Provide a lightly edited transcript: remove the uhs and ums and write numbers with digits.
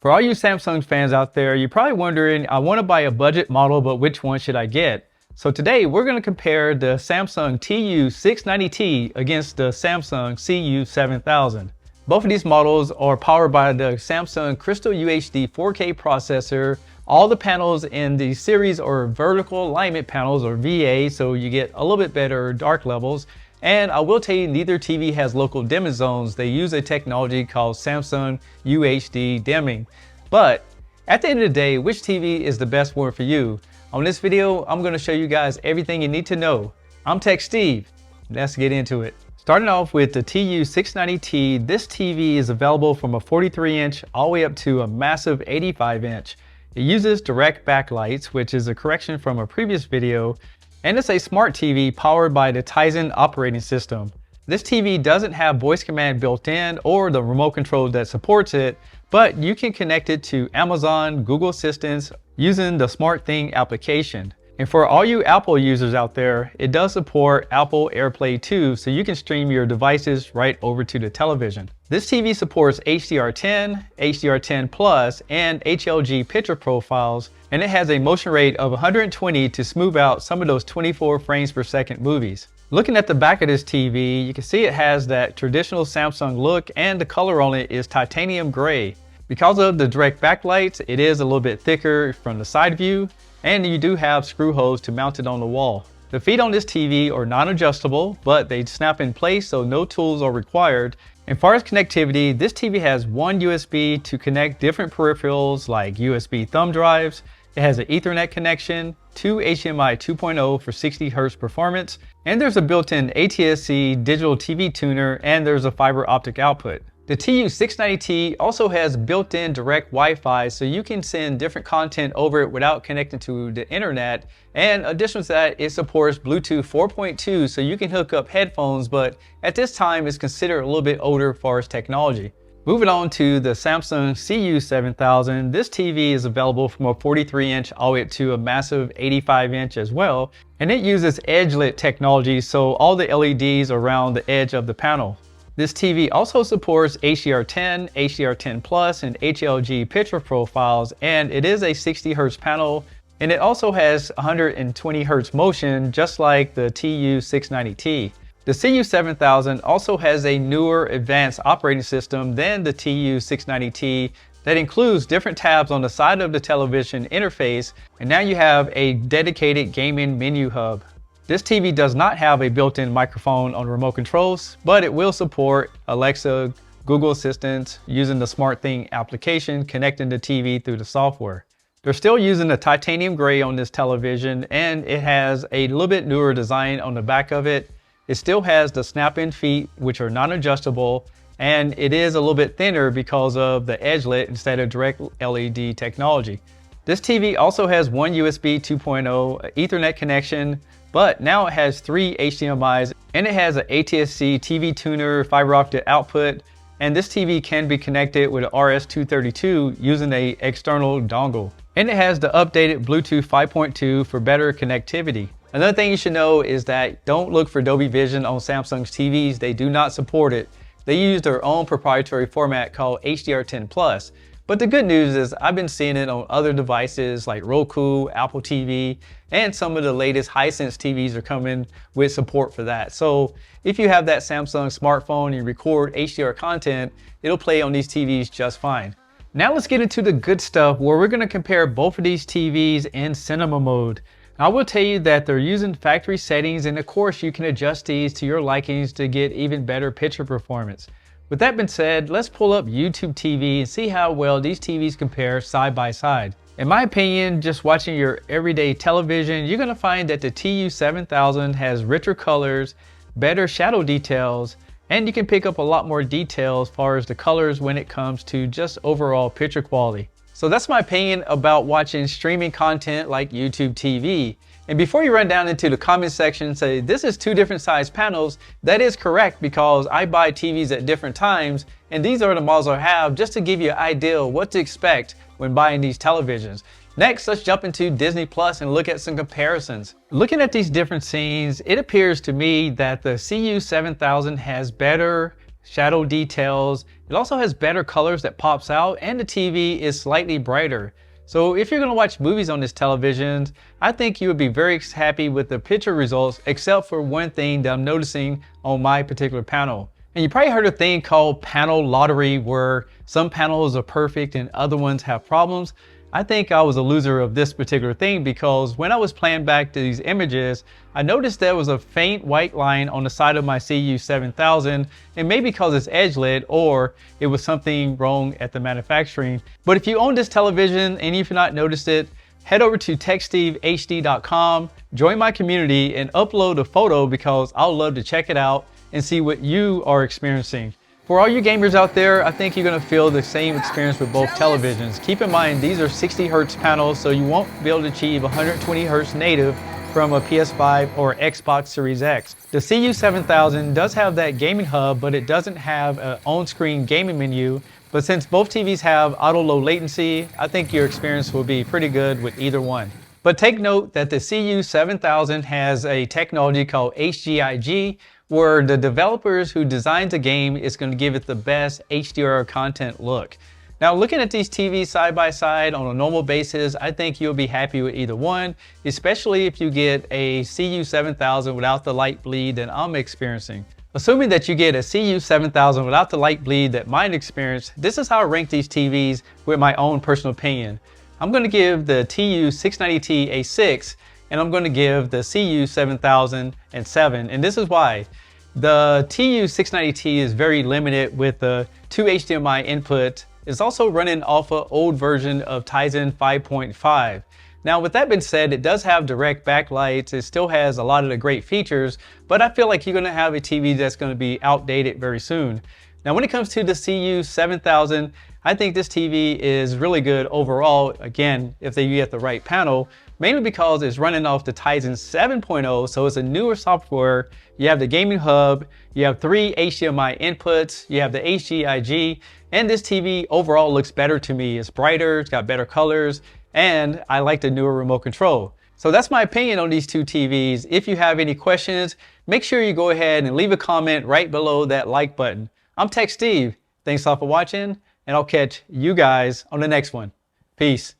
For all you Samsung fans out there, you're probably wondering, I want to buy a budget model, but which one should I get? So today we're going to compare the Samsung TU690T against the Samsung CU7000. Both of these models are powered by the Samsung Crystal UHD 4K processor. All the panels in the series are vertical alignment panels, or VA, so you get a little bit better dark levels. And I will tell you, neither TV has local dimming zones. They use a technology called Samsung UHD dimming. But at the end of the day, which TV is the best one for you? On this video, I'm going to show you guys everything you need to know. I'm Tech Steve. Let's get into it. Starting off with the TU690T, this TV is available from a 43-inch all the way up to a massive 85-inch. It uses direct backlights, which is a correction from a previous video, and it's a smart TV powered by the Tizen operating system. This TV doesn't have voice command built in or the remote control that supports it, but you can connect it to Amazon, Google Assistants using the SmartThing application. And for all you Apple users out there, it does support Apple AirPlay 2, so you can stream your devices right over to the television. This TV supports HDR10, HDR10 Plus, and HLG picture profiles, and it has a motion rate of 120 to smooth out some of those 24 frames per second movies. Looking at the back of this TV, you can see it has that traditional Samsung look, and the color on it is titanium gray. Because of the direct backlights, it is a little bit thicker from the side view, and you do have screw holes to mount it on the wall. The feet on this TV are non-adjustable, but they snap in place, so no tools are required. As far as connectivity, this TV has one USB to connect different peripherals like USB thumb drives. It has an Ethernet connection, two HDMI 2.0 for 60 Hz performance, and there's a built-in ATSC digital TV tuner, and there's a fiber optic output. The TU690T also has built-in direct Wi-Fi, so you can send different content over it without connecting to the internet. And additional to that, it supports Bluetooth 4.2, so you can hook up headphones, but at this time it's considered a little bit older as far as technology. Moving on to the Samsung CU7000, this TV is available from a 43-inch all the way up to a massive 85-inch as well, and it uses edge-lit technology, so all the LEDs are around the edge of the panel. This TV also supports HDR10, HDR10 Plus, and HLG picture profiles, and it is a 60 Hz panel, and it also has 120 Hz motion, just like the TU690T. The CU7000 also has a newer advanced operating system than the TU690T that includes different tabs on the side of the television interface, and now you have a dedicated gaming menu hub. This TV does not have a built-in microphone on remote controls, but it will support Alexa, Google Assistant using the SmartThing application, connecting the TV through the software. They're still using the titanium gray on this television, and it has a little bit newer design on the back of it. It still has the snap-in feet, which are non-adjustable, and it is a little bit thinner because of the edge-lit instead of direct LED technology. This TV also has one USB 2.0 Ethernet connection, but now it has three HDMIs, and it has an ATSC TV tuner fiber optic output, and this TV can be connected with an RS-232 using an external dongle. And it has the updated Bluetooth 5.2 for better connectivity. Another thing you should know is that don't look for Dolby Vision on Samsung's TVs. They do not support it. They use their own proprietary format called HDR10 Plus. But the good news is I've been seeing it on other devices like Roku, Apple TV, and some of the latest Hisense TVs are coming with support for that. So if you have that Samsung smartphone and you record HDR content, it'll play on these TVs just fine. Now let's get into the good stuff where we're going to compare both of these TVs in cinema mode. I will tell you that they're using factory settings, and of course you can adjust these to your likings to get even better picture performance. With that being said, let's pull up YouTube TV and see how well these TVs compare side by side. In my opinion, just watching your everyday television, you're going to find that the TU7000 has richer colors, better shadow details, and you can pick up a lot more detail as far as the colors when it comes to just overall picture quality. So that's my opinion about watching streaming content like YouTube TV. And before you run down into the comment section and say, this is two different size panels, that is correct because I buy TVs at different times, and these are the models I have just to give you an idea of what to expect when buying these televisions. Next, let's jump into Disney Plus and look at some comparisons. Looking at these different scenes, it appears to me that the CU7000 has better shadow details. It also has better colors that pops out, and the TV is slightly brighter. So if you're going to watch movies on this television, I think you would be very happy with the picture results, except for one thing that I'm noticing on my particular panel. And you probably heard a thing called panel lottery, where some panels are perfect and other ones have problems. I think I was a loser of this particular thing, because when I was playing back these images, I noticed there was a faint white line on the side of my CU7000, and maybe because it's edge lit, or it was something wrong at the manufacturing. But if you own this television and if you've not noticed it, head over to techstevehd.com, join my community, and upload a photo, because I'll love to check it out and see what you are experiencing. For all you gamers out there, I think you're going to feel the same experience with both televisions. Keep in mind, these are 60 Hz panels, so you won't be able to achieve 120 Hz native from a PS5 or Xbox Series X. The CU7000 does have that gaming hub, but it doesn't have an on-screen gaming menu. But since both TVs have auto low latency, I think your experience will be pretty good with either one. But take note that the CU7000 has a technology called HGIG, where the developers who designed the game is going to give it the best HDR content look. Now, looking at these TVs side by side on a normal basis, I think you'll be happy with either one, especially if you get a CU7000 without the light bleed that I'm experiencing. Assuming that you get a CU7000 without the light bleed that mine experienced, this is how I rank these TVs with my own personal opinion. I'm going to give the TU690T a 6, and I'm going to give the CU7000 a 7, and this is why. The TU690T is very limited with the 2 HDMI input. It's also running off an old version of Tizen 5.5. Now, with that being said, it does have direct backlights. It still has a lot of the great features, but I feel like you're going to have a TV that's going to be outdated very soon. Now, when it comes to the CU7000, I think this TV is really good overall, again, if they get the right panel, mainly because it's running off the Tizen 7.0, so it's a newer software. You have the gaming hub, you have 3 HDMI inputs, you have the HGIG, and this TV overall looks better to me. It's brighter, it's got better colors, and I like the newer remote control. So that's my opinion on these two TVs. If you have any questions, make sure you go ahead and leave a comment right below that like button. I'm Tech Steve. Thanks a lot for watching, and I'll catch you guys on the next one. Peace.